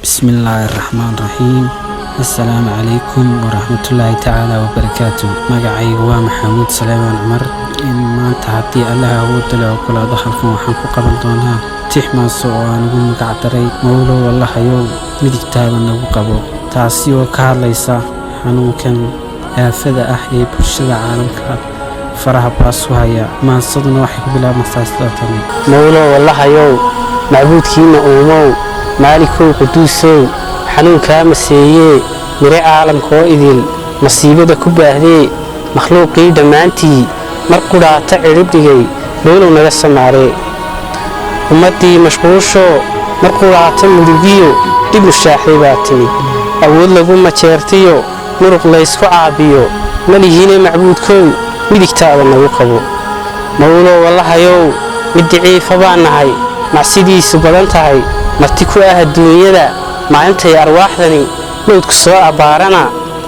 بسم الله الرحمن الرحيم. السلام عليكم ورحمة الله تعالى وبركاته. مقعي هو محمود سليمان عمر. إن ما تعطي الله ودلع وكل دخلكم وحنكو قبل دونها تحمى الصوان ومقعدري مولو والله يوم مدكتاب النبو قبو تعسي وكاليسا حنو كان آفذا أحيي برشد عالمك فرح باسوهايا ما صدنا وحيك بلا مستاسلاتني مولو والله يوم معبود كينا أومو مالكو قدوسو حنون كامسيي مري عالم كو إذن مصيبة كباهدي مخلوقي دمانتي مرقودا تعربدي لولو نغس ماري أمتي مشغوشو مرقودا تمدقيو دبو الشاحيباتي أول لغو ما تشيرتيو مرق ليسكو عابيو مليهين معبود كو مدكتاب النبو قبو مولو والله يو مدعي فبانهاي معسيدي سبادانتهاي martiku ah adduunyada maalinta arwaaxdani mowdku soo abaarana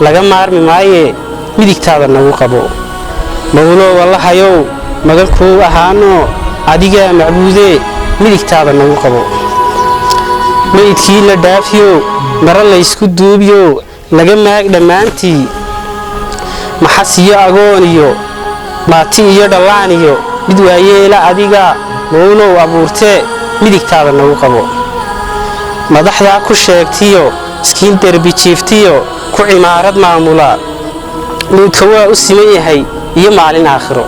laga maarmi maaye midigtaada nagu qabo mawlo wallahayow maganku ahaano adiga macbuude midigtaada nagu qabo meydkii la dhaafiyo mara la isku duubiyo laga maag dhamaantii maxasiyo agooniyo maati iyo dhalaaniyo mid waayeela adiga mawlo abuurtee midigtaada nagu qabo madaxda ku sheegtiyo iskiin darbi jiiftiyo ku cimaarad maamula mudka waa u siman yahay iyo maalin aakhiro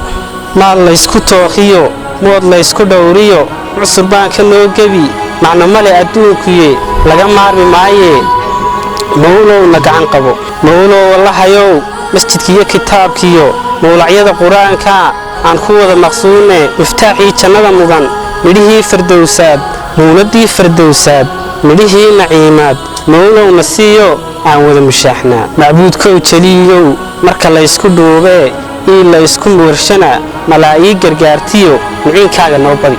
maal la isku tooqiyo mood la isku dhowriyo cusurbaanka loo gabi macna male adduunkuye laga maarmi maaye mawlow na gacan qabo mawlow wallahayow masjidkiyo kitaabkiyo mawlacyada quraanka aan ku wada maqsuune miftaaxii jannada mudan midhihii firdowsaad muuladii firdowsaad midhihii naciimaad mawlow nasiyo aan wada mushaaxna macbuudkow jaliilow marka la isku dhuubee ii la isku muurshana malaa'ig gargaartiyo muciinkaaga noo badi